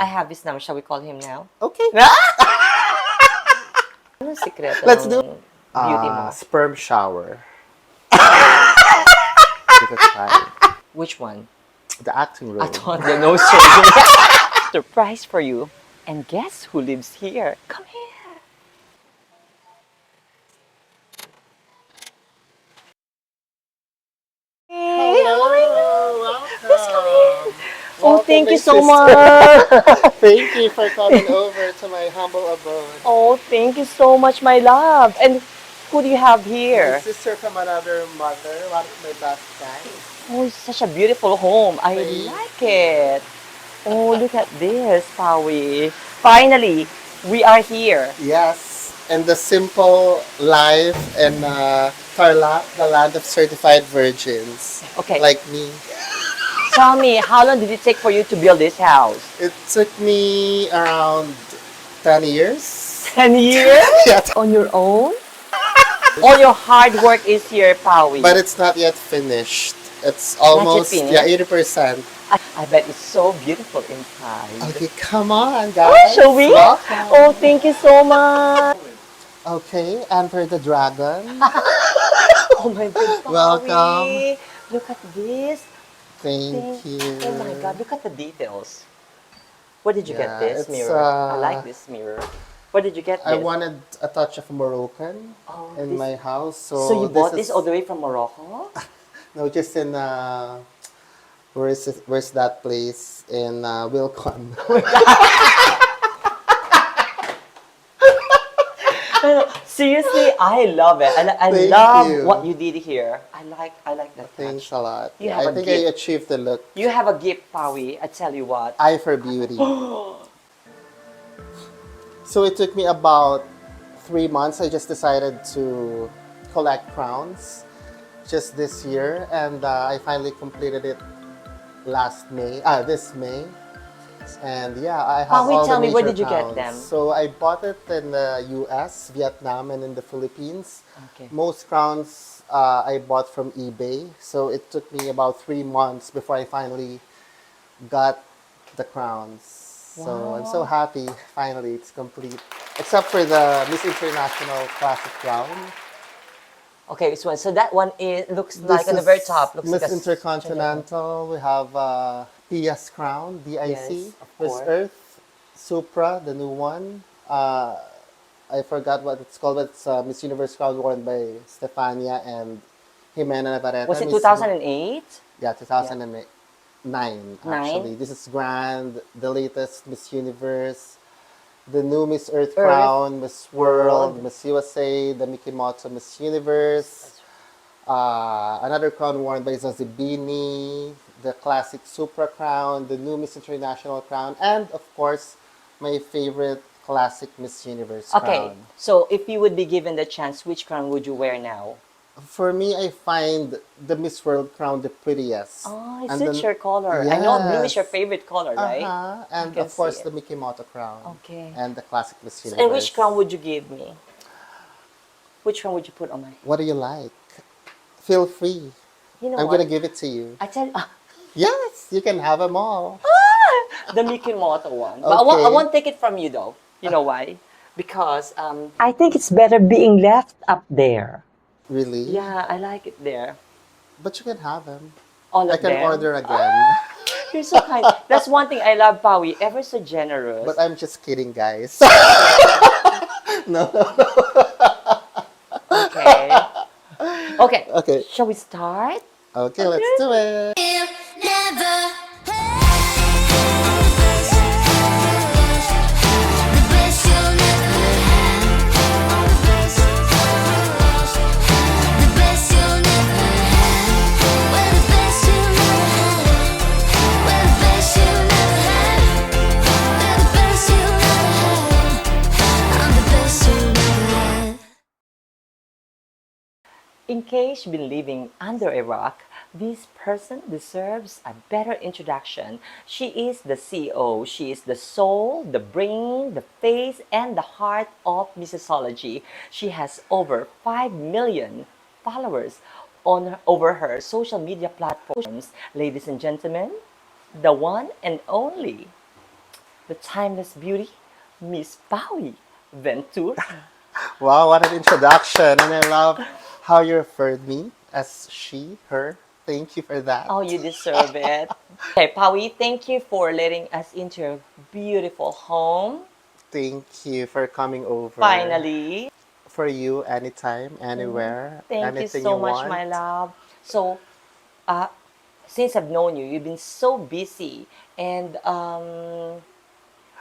I have his number. Shall we call him now? Okay. Anong sikreto Let's do ng beauty mo? sperm shower. Give it a try. Which one? The acting room. I thought the nose surgery. Surprise for you. And guess who lives here? Come here. Hey, oh my God. Please come in. Oh, thank you so much. Thank you for coming over to my humble abode. Oh, thank you so much, my love. And who do you have My here? sister from another mother, one of my best friends. Oh, it's such a beautiful home. I Thank like it. Oh, look at this, Pawee. Finally, we are here. Yes, and the simple life in Tarlac, the land of certified virgins. Okay. Like me. Tell me, how long did it take for you to build this house? It took me around 10 years. 10 years? Yeah, On your own? All your hard work is here, Pawee. but it's not yet finished. It's almost, finished? yeah, 80%. I bet it's so beautiful inside. Okay, come on, Oh, guys. shall we? Welcome. Oh, thank you so much. Okay, enter the dragon. Oh my God, Pawee. Welcome. Look at this. Thank you. Oh my God, look at the details. Where did you get Yeah, this it's, mirror? I like this mirror. Where did you get this? I wanted a touch of Moroccan in this- my house. So you bought this this all the way from Morocco? No, just in where's that place in Wilcon? Seriously, I love it. I Thank love you. what you did here. I like that Thanks touch. a lot. You Yeah, have I a think gift. I achieved the look. You have a gift, Pawee. I tell you what. Eye for beauty. So it took me about 3 months. I just decided to collect crowns just this year, and I finally completed it this May. And yeah, I have Pawee, all tell the me, where major did you get crowns. them? So I bought it in the US, Vietnam, and in the Philippines. Okay. Most crowns I bought from eBay. So it took me about 3 months before I finally got the crowns. So I'm so happy. Finally, it's complete. Except for the Miss International Classic crown. Okay, so that one looks like on the very top. Looks Miss like a Intercontinental. We have PS crown, DIC. Yes, of Miss course. Earth, Supra, the new one. I forgot what it's called, but it's Miss Universe crown worn by Stefania and Jimena Navarrete. Was it Miss- 2008? Yeah, 2009 actually. This is Grand, the latest Miss Universe, the new Miss Earth crown, Miss World, Miss USA, the Mikimoto Miss Universe, another crown worn by Zazibini, the classic Supra crown, the new Miss International crown, and of course, my favorite classic Miss Universe Okay, crown. so if you would be given the chance, which crown would you wear now? For me, I find the Miss World crown the prettiest. Oh, it And suits then- your color. I know blue is your Yes. favorite color, right? And can of course see the Mikimoto crown. Okay. And the classic Miss Universe. And which crown would you give me? Which crown would you put on my? What do you like? Feel free. You know I'm what? gonna give it to you. I tell Yes, you can have them all. the Mikimoto one. But I Okay. won't take it from you though. You know why? Because I think it's better being left up there. Really? Yeah, I like it there. But you can have them. All I of can them. order again. You're so kind. That's one thing I love, Pawee. Ever so generous. But I'm just kidding, guys. No. Okay. Okay. Okay. Shall we start? Okay, let's do it. In case you've been living under a rock, this person deserves a better introduction. She is the CEO. She is the soul, the brain, the face, and the heart of Missosology. She has over 5 million followers over her social media platforms. Ladies and gentlemen, the one and only the timeless beauty, Miss Pawee Ventura. Wow, what an introduction. And I love how you referred me as she, her. Thank you for that. Oh, you deserve it. Okay, Pawee, thank you for letting us into your beautiful home. Thank you for coming over. Finally. For you, anytime, anywhere, Thank you anything you so much, want. my love. So, uh, since I've known you, you've been so busy and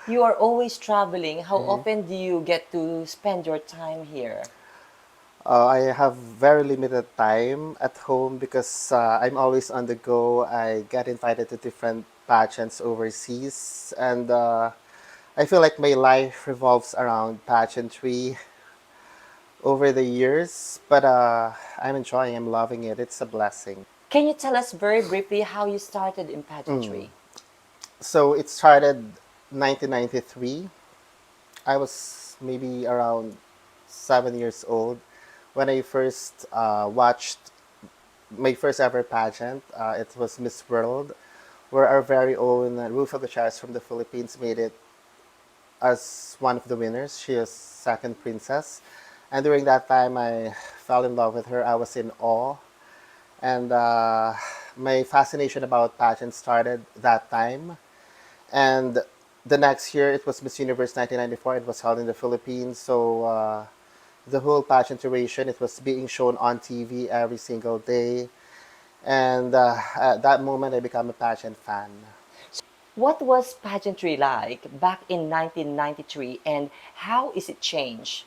you are always traveling. How often do you get to spend your time here? I have very limited time at home because I'm always on the go. I get invited to different pageants overseas, and I feel like my life revolves around pageantry over the years. But I'm enjoying. I'm loving it. It's a blessing. Can you tell us very briefly how you started in pageantry? So it started 1993. I was maybe around 7 years old when I first watched my first ever pageant. It was Miss World, where our very own Rufa Gutierrez from the Philippines made it as one of the winners. She was second princess. And during that time, I fell in love with her. I was in awe. And my fascination about pageants started that time. And the next year, it was Miss Universe 1994. It was held in the Philippines. So the whole pageant duration, it was being shown on TV every single day. And at that moment, I became a pageant fan. What was pageantry like back in 1993 and how is it changed?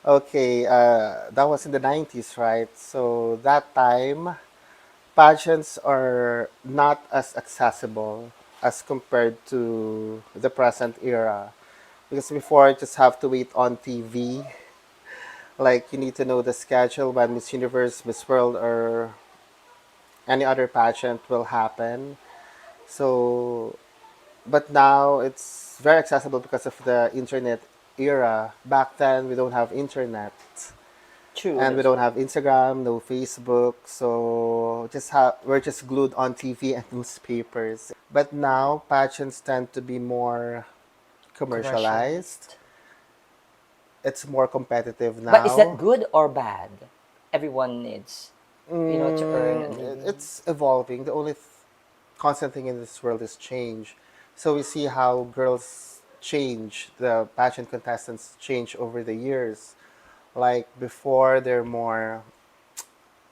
Okay, that was in the 90s, right? So that time, pageants are not as accessible as compared to the present era. Because before, you just have to wait on TV. Like, you need to know the schedule when Miss Universe, Miss World, or any other pageant will happen. So, but now it's very accessible because of the internet era. Back then, we don't have internet. True, And we that's don't right. have Instagram, no Facebook, so we're just glued on TV and newspapers. But now pageants tend to be more commercialized. Commercialized. It's more competitive But is that now. good or bad? Everyone needs, to earn a living. It's evolving. The only constant thing in this world is change. So we see how girls change, the pageant contestants change over the years. Like before, they're more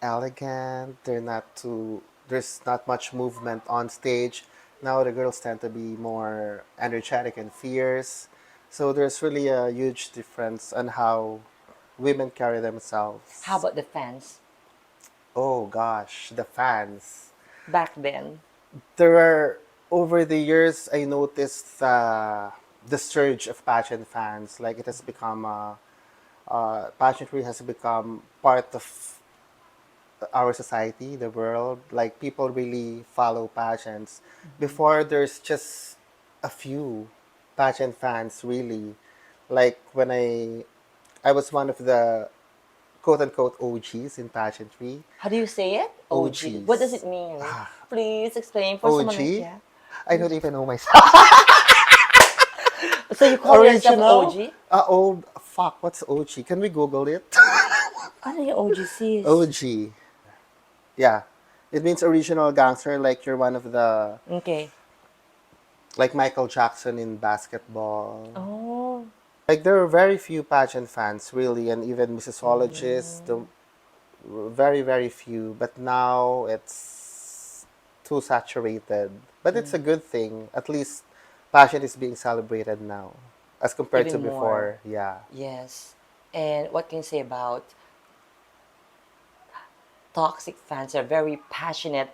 elegant. They're not too. There's not much movement on stage. Now the girls tend to be more energetic and fierce. So there's really a huge difference on how women carry How themselves. about the fans Oh gosh, the fans. back then? There are over the years I noticed the surge of pageant fans. Like it has become pageantry has become part of our society, the world, like people really follow pageants. Before there's just a few pageant fans really. Like when I was one of the quote unquote OGs in pageantry. How do you say it? OG. What does it OGs. mean? Please explain for someone like OG? yeah. I don't even know myself. So you call yourself Original? OG? Old fuck, what's OG? Can we Google it? Ano yung OG sis? OG. Yeah. It means original gangster, like you're one of the Okay. like Michael Jackson in basketball. Oh. Like there are very few pageant fans really, and even Missosologists, the very few. But now it's too saturated. But it's a good thing. At least pageant is being celebrated now, as compared to Even more. before. Yeah, Yes. And what can you say about toxic fans are very passionate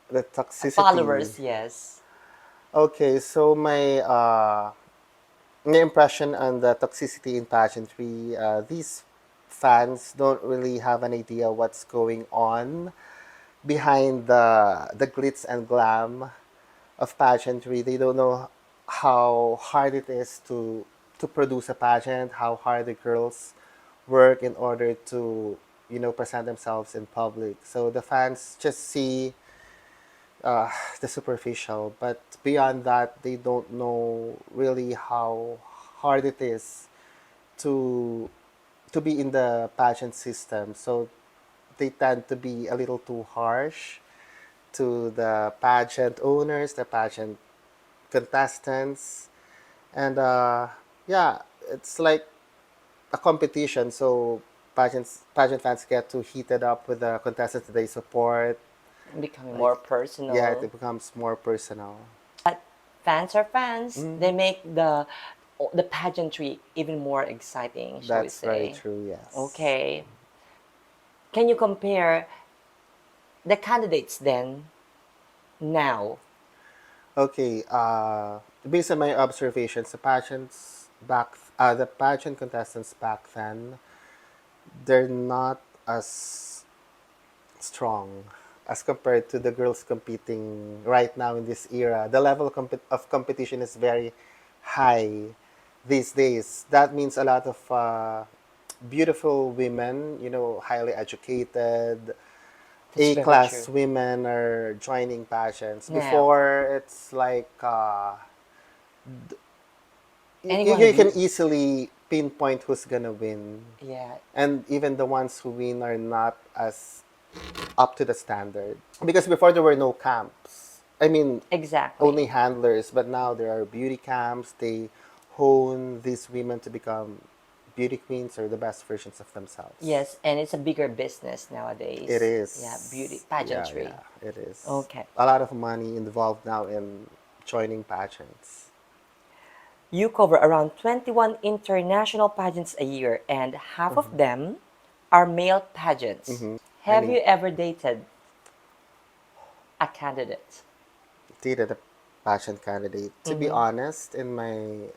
the toxicity. followers, yes. Okay, so my impression on the toxicity in pageantry, these fans don't really have an idea what's going on behind the glitz and glam of pageantry. They don't know how hard it is to produce a pageant, how hard the girls work in order to present themselves in public. So the fans just see uh, the superficial, but beyond that, they don't know really how hard it is to be in the pageant system. So they tend to be a little too harsh to the pageant owners, the pageant contestants, and yeah, it's like a competition. So pageant fans get too heated up with the contestants that they support. Becoming Like, more yeah, personal. it becomes more personal. But fans are fans. Mm, They make the pageantry even more exciting, shall we that's very say? true. Yes. Okay. Can you compare the candidates then now? Okay. Based on my observations, the pageant contestants back then, they're not as strong as compared to the girls competing right now in this era. The level of competition is very high these days. That means a lot of beautiful women, highly educated, That's very A-class true. women are joining pageants. Now, Before, it's like anyone you can we easily pinpoint who's gonna win. yeah, And even the ones who win are not as up to the standard. Because before there were no camps. I mean, exactly. only handlers, but now there are beauty camps. They hone these women to become beauty queens or the best versions of themselves. Yes, and it's a bigger business It nowadays. Yeah, beauty is. Yeah, pageantry. yeah, it is. Okay. A lot of money involved now in joining pageants. You cover around 21 international pageants a year, and half of Mm-hmm. them are male pageants. Mm-hmm. I Have mean, you ever dated a candidate? dated a pageant candidate. To be Mm-hmm. honest, in my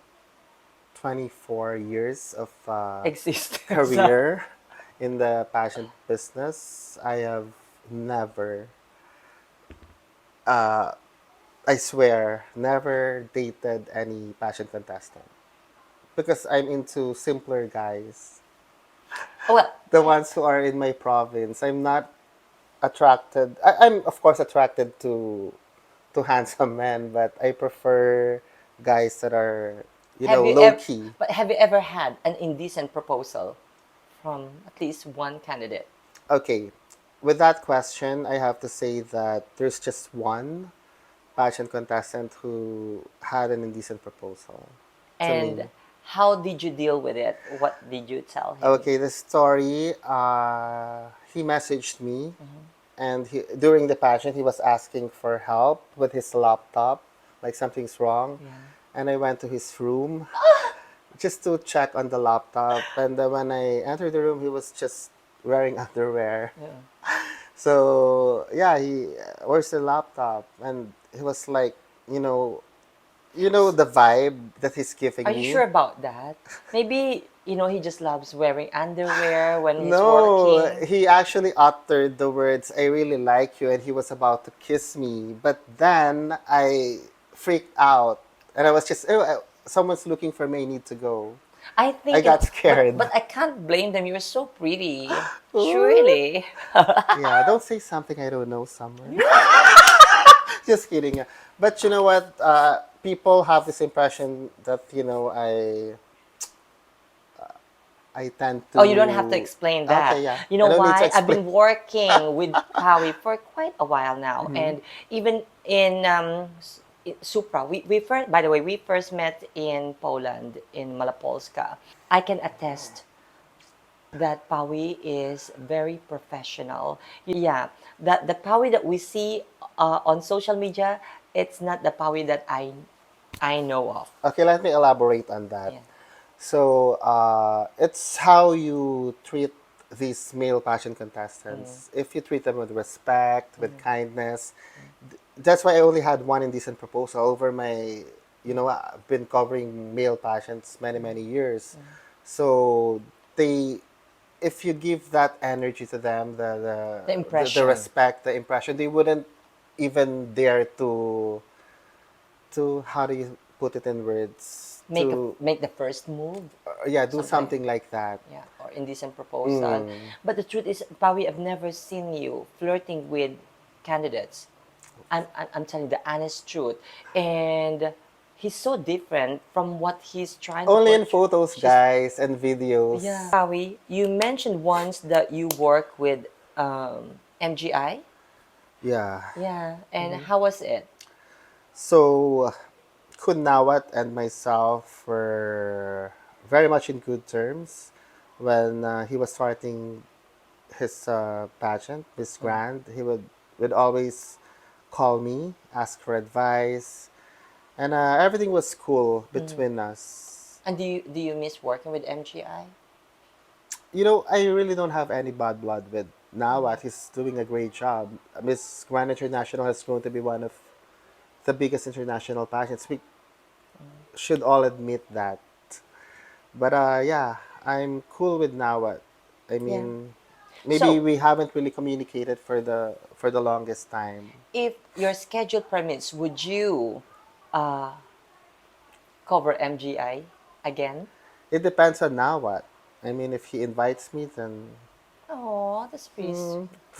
24 years of Existence. career in the pageant business, I have never, uh, I swear, never dated any pageant contestant. Because I'm into simpler guys. Well, The ones who are in my province. I'm not attracted. I'm, of course, attracted to handsome men, but I prefer guys that are, have you low ever key. but have you ever had an indecent proposal from at least one candidate? Okay, with that question, I have to say that there's just one pageant contestant who had an indecent proposal to And me. how did you deal with it? What did you tell him? Okay, the story, he messaged me, Mhm. and during the pageant, he was asking for help with his laptop, like something's wrong. Yeah. And I went to his room just to check on the laptop. And when I entered the room, he was just wearing underwear. Yeah. So yeah, where's the laptop? And he was like, the vibe that he's Are giving you sure me. about that? Maybe, he just loves wearing underwear when he's No, working. he actually uttered the words, "I really like you," and he was about to kiss me. But then I freaked out, and I was just, oh, someone's looking for me. I need to go. I I think, got but scared. I can't blame them. You're so pretty. Ooh. Surely. Yeah, don't say something I don't know, Summer. Just kidding. But you know what? People have this impression that I tend Oh, you don't have to to. explain Okay, that. yeah. You I know don't need to why? I've explain. been working with Pawee for quite a while now, Mhm. and even in Supra, we first. By the way, we first met in Poland in Malapolska. I can attest that Pawee is very professional. Yeah, the Pawee that we see on social media, it's not the Pawee that I know of. Okay, let me elaborate on that. Yeah. So, it's how you treat these male pageant Mm, contestants. If you treat them with respect, with mm, kindness, that's why I only had one indecent proposal over my, I've been covering male pageants many, mm, many years. mm. So, they, if you give that energy to them, The the impression. respect, the impression, they wouldn't even dare to how do you put it in words to Make the first move, yeah, do something, something like that. yeah, or indecent proposal. Mm. But the truth is, Pawi, I've never seen you flirting with candidates. I'm telling the honest truth. And he's so different from what he's trying to Only in portray. photos, She's, guys, and videos. yeah. Howie, you mentioned once that you work with MGI. Yeah. Yeah. And how was it? So, Kunawat and myself were very much in good terms when he was starting his pageant, Miss Grand. He would always call me, ask for advice, and everything was cool between us. And do you miss working with MGI? You know, I really don't have any bad blood with Nawat. He's doing a great job. Miss Grand International has grown to be one of the biggest international pageants. We should all admit that. But yeah, I'm cool with Nawat. I Yeah. mean, maybe So, we haven't really communicated for the longest time. if your schedule permits, would you uh, cover MGI again? It depends on Nawat. I mean, if he invites me, then Oh, that's pretty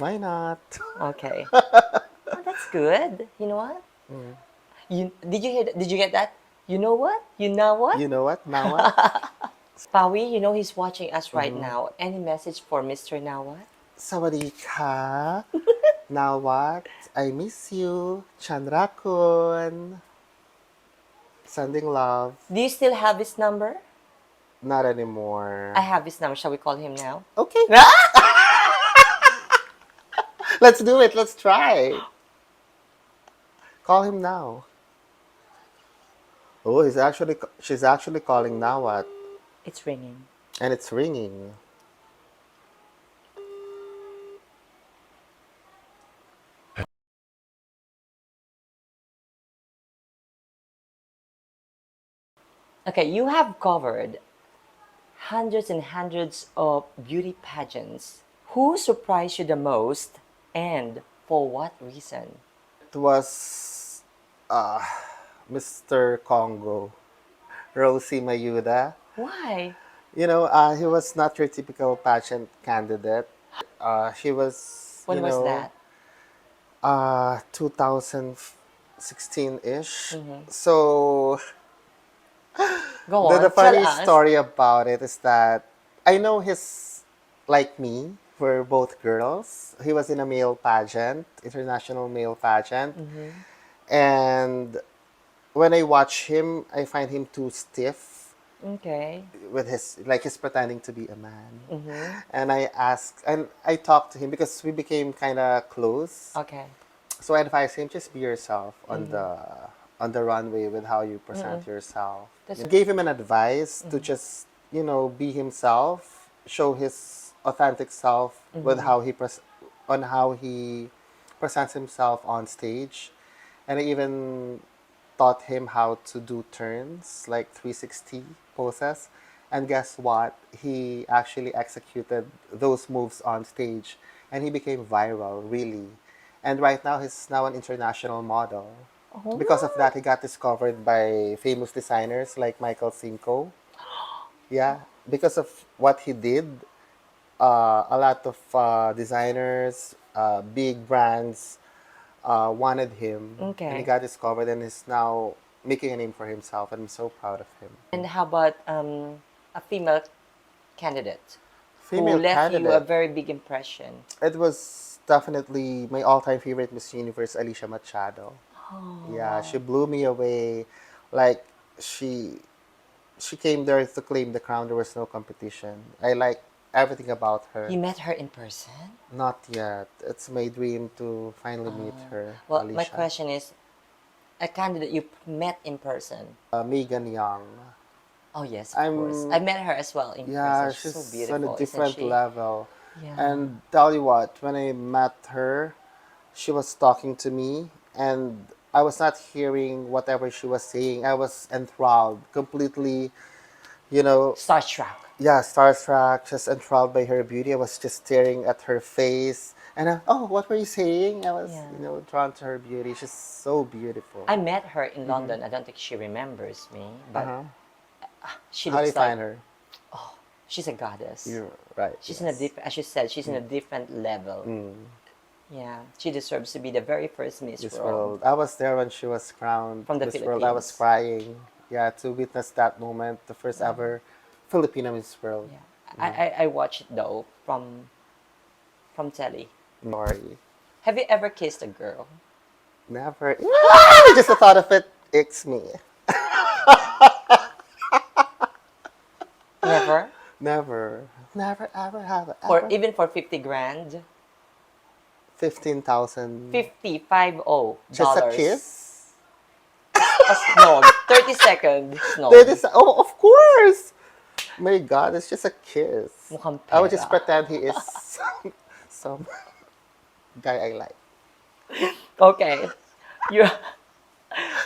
why not? okay. Oh, that's good. You know what? You did you hear? Did you get that? You know what? You know what? You know what, Nawat? Pawi, you know he's watching us right now. Any message for Mr. Nawat? Sawadika. Nawat, I miss you. Chanrakun. Sending love. Do you still have his number? Not I anymore. have his number. Shall we call him now? Okay, let's do it. Let's try. Call him now. Oh, she's actually calling Nawat, It's ringing. and it's ringing. Okay, you have covered hundreds and hundreds of beauty pageants. Who surprised you the most and for what reason? It was uh, Mr. Congo, Rosie Mayuda. Why? You know, he was not your typical pageant candidate. He was, When was that? 2016-ish. So Go the on, tell funny us. story about it is that I know his, like me, we're both girls. He was in a male pageant, international male pageant. And when I watch him, I find him too stiff Okay. with his, like he's pretending to be a man. And I talked to him because we became kind of close. Okay. So I advise him, just be yourself on the runway with how you present yourself. That's Gave him an advice to just, be himself, show his authentic self with on how he presents himself on stage. And I even taught him how to do turns, like 360 poses. And guess what? He actually executed those moves on stage and he became viral, really. And right now, he's now an international model. Because of that, he got discovered by famous designers like Michael Cinco. Yeah, because of what he did, a lot of designers, big brands wanted him, and he Okay. got discovered and is now making a name for himself. And I'm so proud of him. And how about a female candidate who Female left you a candidate. very big impression? It was definitely my all-time favorite Miss Universe, Alicia Machado. Yeah, she blew me away. Like she she came there to claim the crown. There was no competition. I like everything about her. You met her in person? Not yet. It's my dream to finally meet her, Well, my Alicia. question is a candidate you met in person. Megan Young. Oh, yes, of course. I I'm met her as well in person. Yeah, She's so she's on a beautiful, isn't different she? level. Yeah. And tell you what, when I met her, she was talking to me and I was not hearing whatever she was saying. I was enthralled, completely, you know, Starstruck. yeah, starstruck, just enthralled by her beauty. I was just staring at her face. And oh, what were you saying? I was, Yeah. drawn to her beauty. She's so beautiful. I met her in London. I don't think she remembers me, but Uh-huh. she How do you looks like find her? she's a goddess. You're right, She's in a yes. different, as you said, she's in a different level. Yeah, she deserves to be the very first Miss Miss World World. I was there when she was crowned from the Miss World. I was Philippines. crying. Yeah, to witness that moment, the first ever Filipino Miss World. Yeah, I watched it though from telly. Sorry. Have you ever kissed a girl? Never. Just the thought of it icks me. Never? Never. Never, ever have I For ever. even for 50 grand? 15,000. 50 Just a dollars. kiss? A snog. 30-second That snog. is, oh, of course. My God, it's just a kiss. Mukhang I would just pera. pretend he is some guy I like. Okay. Your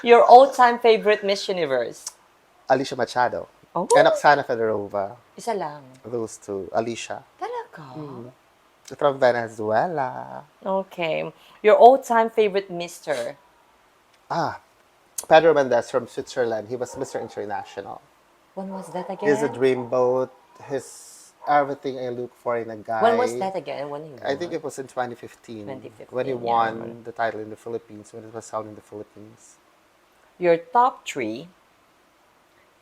your all-time favorite Miss Universe? Alicia Machado and Oh, Oksana Fedorova. isa lang. Those two. Alicia. Talaga? From Venezuela. Okay. Your all-time favorite Mister? Ah, Pedro Mendez from Switzerland. He was Mr. International. When was that He's a again? dreamboat. His everything I look for in a When was guy. that again? When he I think won? it was in 2015 when he 2015, yeah. won the title in the Philippines, when it was held in the Philippines. Your top three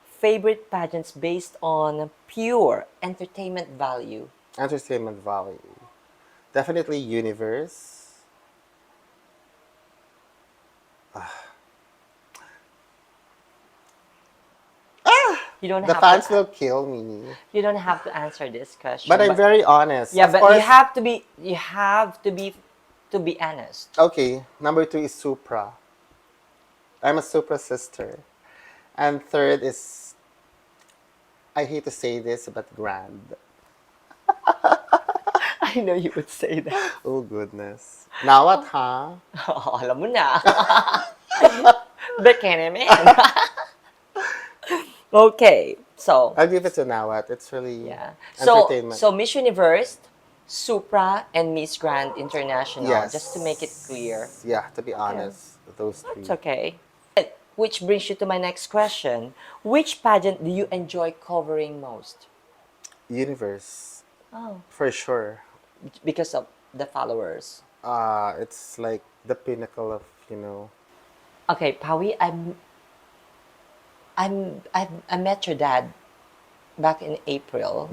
favorite pageants based on pure entertainment value? Entertainment value. Definitely Universe. You don't The have to. fans will kill me. You don't have to answer this But question, I'm but very honest. yeah, Of but you course, have to be. You have to be honest. okay, number two is Supra. I'm a Supra sister. And third is, I hate to say this, but Grand. I know you would say that. Oh, goodness. Now what, huh? Oh, alam mo na. Bikini man. Okay, so I'll give it to Nawat. It's really yeah, entertainment. so Miss Universe, Supra, and Miss Grand International. Just to make it clear. Yes. Yeah, to be Okay, honest, those it's three. okay. Which brings you to my next question. Which pageant do you enjoy covering most? Universe, Oh, for sure. because of the followers. It's like the pinnacle of, Okay, Pawi, I met your dad back in April,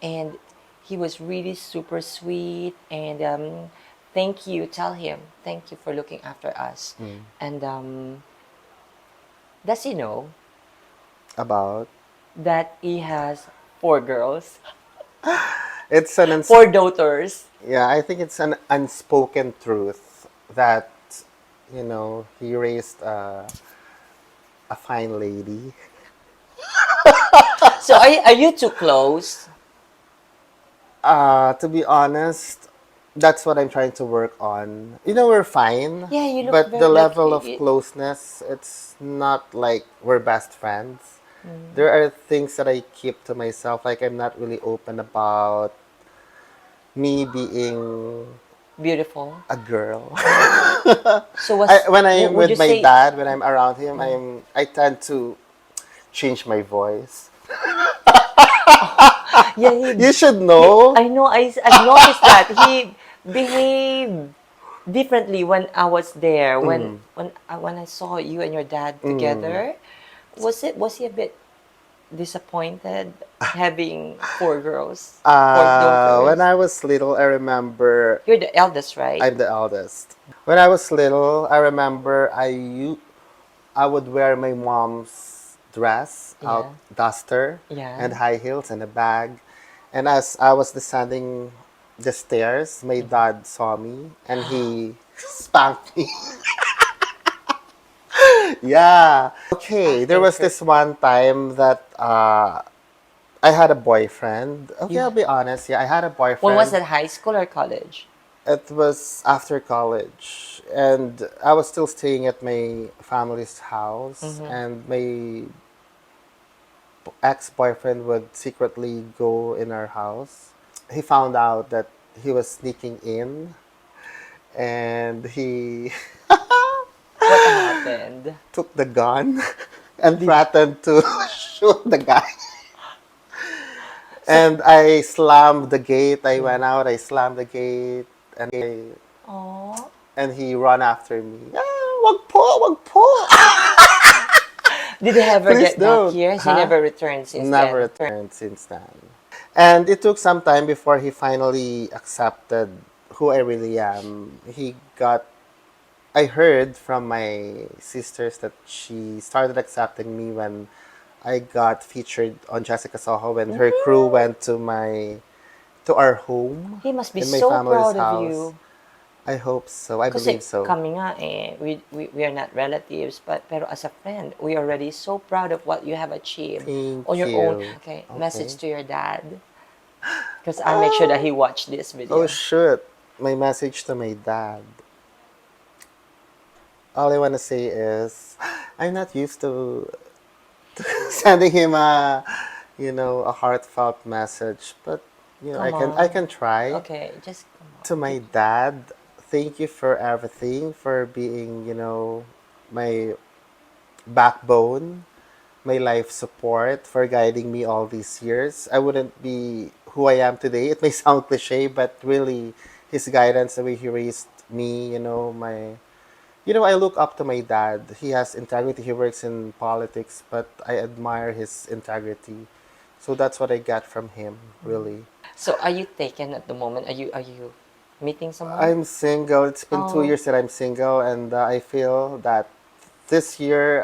and he was really super sweet. And thank you, tell him thank you for looking after us. And does he know about. that he has four girls, It's an four daughters? yeah, I think it's an unspoken truth that he raised a fine lady. So are you too close? To be honest, that's what I'm trying to work on. We're fine, Yeah, you look but the very like level of closeness, it's not like we're best friends. There are things that I keep to myself, like I'm not really open about me being beautiful. a girl. So was When I'm would you with my say dad, when I'm around him, I tend to change my voice. yeah You should he know. I know I've noticed that he behaved differently when I was there. When I saw you and your dad together, was he a bit disappointed having four girls, four When daughters? I was little, I remember You're the eldest, right? I'm the eldest. When I was little, I remember I would wear my mom's dress, out Yeah, duster, and yeah. high heels and a bag. And as I was descending the stairs, my dad saw me and he spanked me. Yeah. Okay, there Acting was trip. this one time that I had a boyfriend. Okay, You I'll be honest. Yeah, I had a when was boyfriend. that? High school or college? It was after college, and I was still staying at my family's house, and my ex-boyfriend would secretly go in our house. He found out that he was sneaking in, and he What happened? took the gun and Did threatened to shoot the guy. so? And I slammed the gate. I Yeah. went out. I slammed the gate, and Aww. And he ran after me. Ah, wag po, wag po. Did he ever Please get back don't. here? Has he Huh? never returned since Never then? returned since then. And it took some time before he finally accepted who I really am. I heard from my sisters that she started accepting me when I got featured on Jessica Soho when her crew went to our home He must be in my so family's proud of house. you. I hope so. I Kasi believe so. kami nga we are not relatives, but pero as a friend, we are already so proud of what you have achieved on Thank your own. you. Okay, Okay. message to your dad. Because I'll make sure that he watched this Oh video. shoot. My message to my dad. All I want to say is I'm not used to sending him a heartfelt message, but Come I on. can try. Okay, just come on. To my dad, thank you for everything, for being, my backbone, my life support, for guiding me all these years. I wouldn't be who I am today. It may sound cliche, but really, his guidance, the way he raised me, I look up to my dad. He has integrity. He works in politics, but I admire his integrity. So that's what I got from him, really. So are you taken at the moment? Are you meeting someone? I'm single. It's been 2 years Oh, that I'm single, and I feel that this year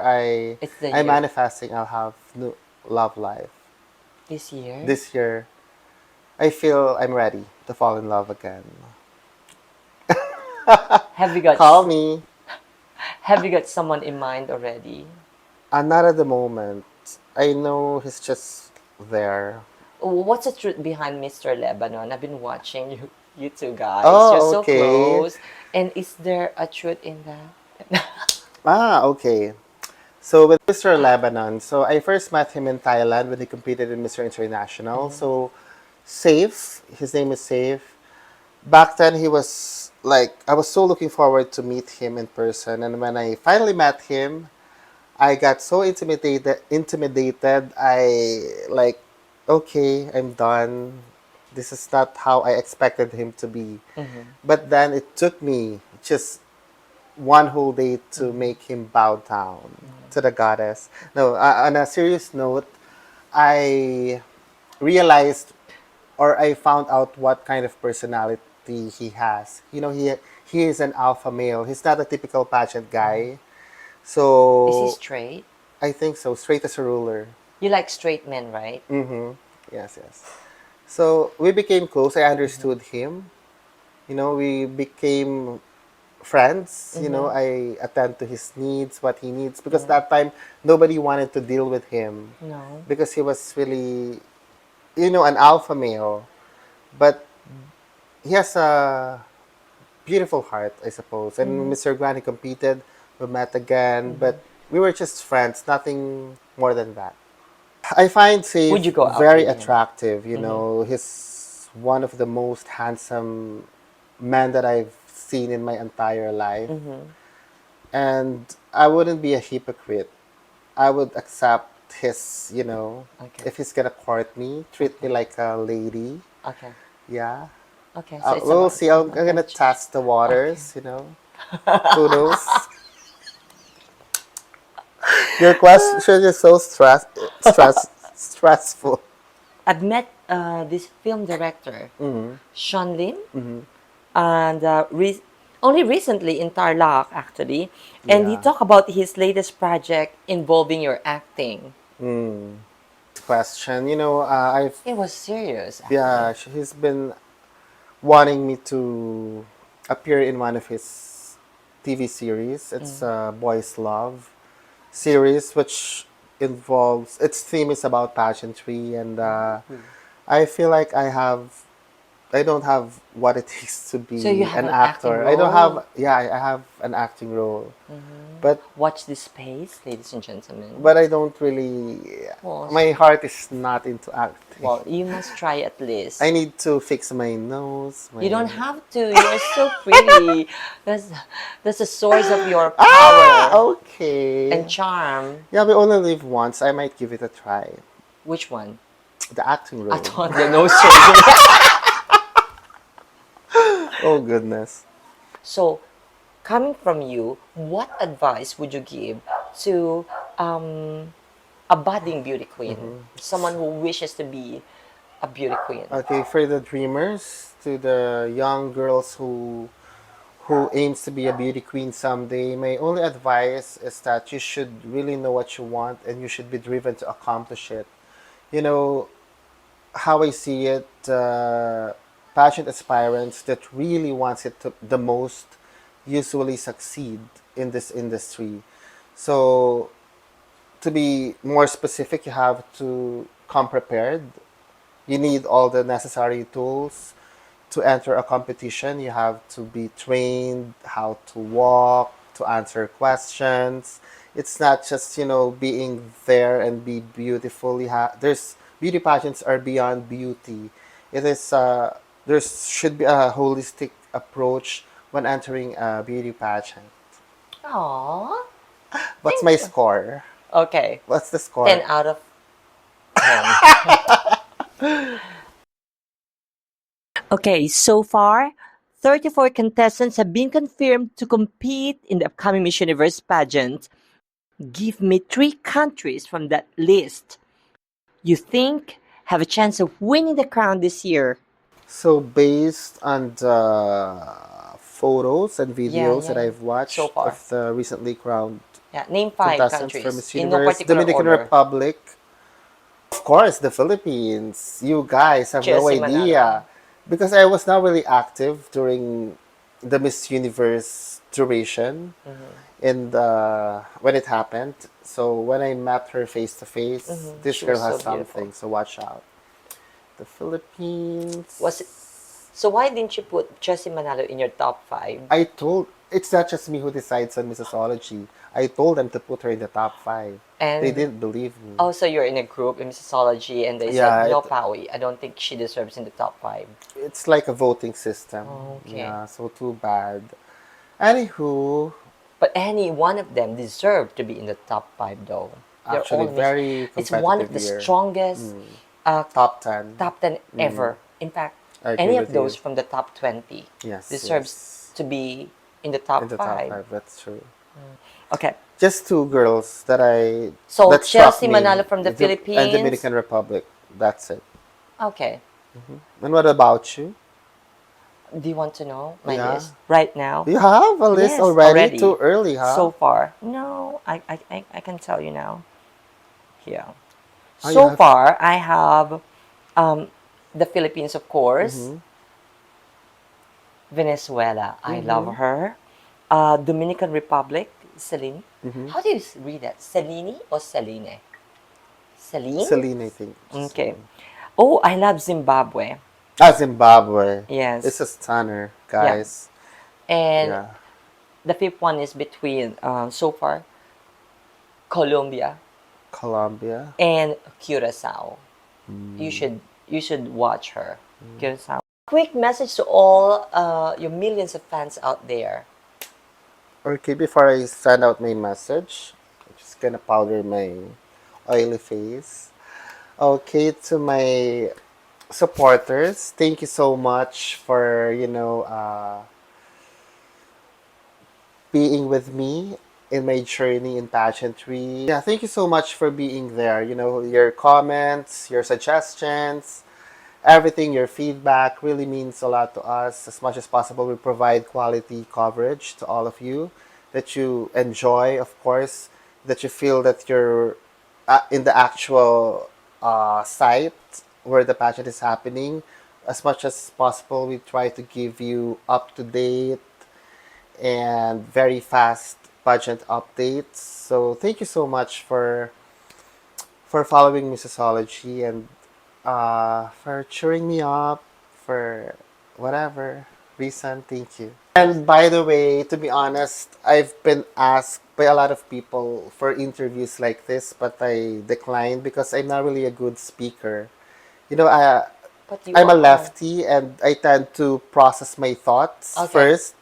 it's the I'm year. manifesting I'll have new love life. This year? This year, I feel I'm ready to fall in love again. Have you got Call me. have you got someone in mind already? Not at the moment. I know he's just there. What's the truth behind Mr. Lebanon? I've been watching you two guys. You're Oh, so okay. close. And is there a truth in that? Okay. So with Mr. Lebanon, so I first met him in Thailand when he competed in Mr. International. So Safe, his name is Safe. Back then he was like I was so looking forward to meet him in person, and when I finally met him, I got so intimidated. I like, okay, I'm done. This is not how I expected him to be. But then it took me just one whole day to make him bow down to the goddess. No, on a serious note, I realized or I found out what kind of personality he has. He is an alpha male. He's not a typical pageant guy. Is he So straight? I think so. Straight as a ruler. You like straight men, right? Mm-hmm. Yes, yes. So we became close. I understood him. We became friends. I attend to his needs, what he needs, because that time nobody wanted to deal with him No. because he was really, an alpha male. But he has a beautiful heart, I suppose. And Mr. Gran, he competed. We met again, but we were just friends, nothing more than that. I find Would you Safe go out very with him? attractive. He's one of the most handsome men that I've seen in my entire life. And I wouldn't be a hypocrite. I would accept his, Okay. if he's gonna court me, treat me Okay. like a lady. Okay. Yeah. Okay. So it's We'll about see. time. I'm gonna Okay. test the Okay. waters, Who knows? Your question is so stressful. I've met this film director, Sean Lim, Mm-hmm. and only recently in Tarlac, actually. And he Yeah. talked about his latest project involving your acting. Mm. Question. I've It was serious, yeah. actually. He's been wanting me to appear in one of his TV series. It's Boys Love series, which involves its theme is about pageantry, and I feel like I don't have what it takes to So you be have an an acting actor. I don't role. have, yeah, I have an acting role, but Watch this space, ladies and gentlemen. I don't really. Well, My heart is not into acting. well, you must try at I least. need to fix my nose. You My don't have to. You are so pretty. That's that's the source of your ah, power and okay. charm. Yeah, we only live once. I might give it a try. Which one? The acting I role. thought the nose surgery. Oh goodness. So, coming from you, what advice would you give to a budding beauty queen, someone who wishes to be a beauty queen? Okay, for the dreamers, to the young girls who aims to be a beauty queen someday, my only advice is that you should really know what you want and you should be driven to accomplish it. You know, how I see it, pageant aspirants that really wants it the most usually succeed in this industry. So to be more specific, you have to come prepared. You need all the necessary tools to enter a competition. You have to be trained how to walk, to answer questions. It's not just, being there and be beautiful. There's beauty pageants are beyond beauty. It is there should be a holistic approach when entering a beauty pageant. Aww, What's thank my you. score? Okay, What's the 10 score? out of 10. Okay, so far, 34 contestants have been confirmed to compete in the upcoming Miss Universe pageant. Give me three countries from that list you think have a chance of winning the crown this year. So based on the photos and Yeah, videos that yeah. I've So watched far. of the recently crowned Yeah, name five contestants for countries Miss in no Universe, particular Dominican order. Republic, of course, the Philippines. You guys have no Chelsea Manalo. idea because I was not really active during the Miss Universe duration and when it happened. So when I met her face to face, this She was girl has so beautiful. something. So watch out. The Was it, Philippines. so why didn't you put Chelsea Manalo in your top five? I told it's not just me who decides on Missosology. I told them to put her in the top five. They And didn't believe me. also you're in a group in Missosology and they said, Yeah, no, Pawee, I don't think she deserves in the top five. it's like a voting system. Okay. Yeah, so too bad. Anywho, But any one of them deserve to be in the top five, though. They're actually, all miss. very It's one of competitive the year. strongest uh, Top 10. top 10 ever. In fact, I agree any of with those you. from the top 20 Yes, deserves yes. to be in the In top the top 5. 5, that's true. Okay. Just two girls So that struck Chelsea me, Manalo from the and Philippines. Dominican Republic. That's it. Okay. And what about you? Do you want to know my Yeah. list right now? You have a list Yes, already? Too already. early, huh? So far. No, I can tell you now. Here. Oh, you So have. far, I have um, the Philippines, of course. Mm-hmm. Venezuela, I Mm-hmm. love her. Dominican Republic, Celine. Mm-hmm. How do you read that? Celine or Celine? Celine? Celine, I think. Okay. Celine. Oh, I love Zimbabwe. Ah, Zimbabwe. It's Yes. a stunner, Yeah. guys. And Yeah. the fifth one is between, so far, Colombia Colombia. and Curacao. You should watch her. Curacao. Quick message to all your millions of fans out there. Okay, before I send out my message, I'm just gonna powder my oily face. Okay, to my supporters, thank you so much for, being with me in my journey in pageantry. Yeah, thank you so much for being there. Your comments, your suggestions, everything, your feedback really means a lot to us. As much as possible, we provide quality coverage to all of you that you enjoy, of course, that you feel that you're in the actual site where the pageant is happening. As much as possible, we try to give you up to date and very fast pageant updates. So thank you so much for following Missosology and for cheering me up for whatever reason. Thank you. And by the way, to be honest, I've been asked by a lot of people for interviews like this, but I declined because I'm not really a good speaker. You know, But you I'm a are. lefty and I tend to process my thoughts Okay. first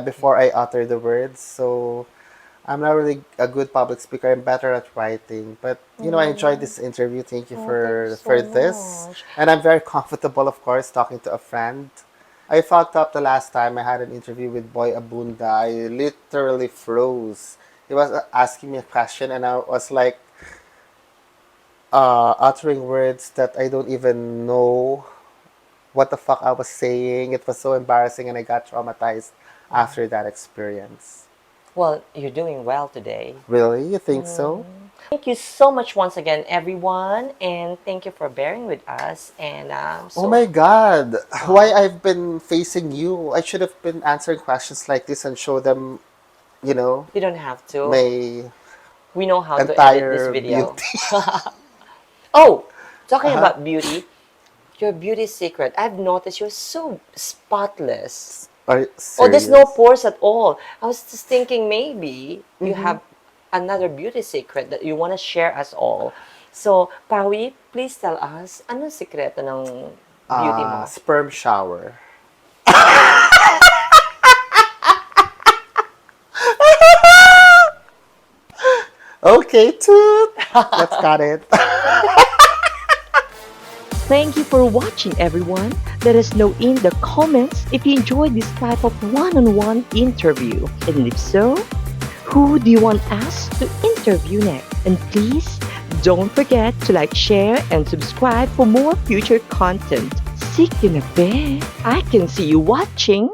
before I utter the words. So I'm not really a good public speaker. I'm better at writing. But I enjoyed this interview. Thank you Oh, thank you for so this, much. and I'm very comfortable, of course, talking to a friend. I fucked up the last time I had an interview with Boy Abunda. I literally froze. He was asking me a question, and I was like uttering words that I don't even know what the fuck I was saying. It was so embarrassing, and I got traumatized after that experience. Well, you're doing well today. Really? You think so? Thank you so much once again, everyone, and thank you for bearing with us. And Oh my God. Why I've been facing you? I should have been answering questions like this and show them, you know, you don't have to. my We know how to edit this entire video. beauty. Oh, talking Uh-huh. about beauty, your beauty secret. I've noticed you're so spotless. Are you Oh, there's no serious? pores at all. I was just thinking maybe you have another beauty secret that you want to share us all. So, Pawi, please tell us, ano sikreto ng beauty mo? Sperm shower. Okay, toot. Let's cut it. Thank you for watching, everyone. Let us know in the comments if you enjoyed this type of one-on-one interview. And if so, who do you want us to interview next? And please don't forget to like, share, and subscribe for more future content. Sige na be. I can see you watching.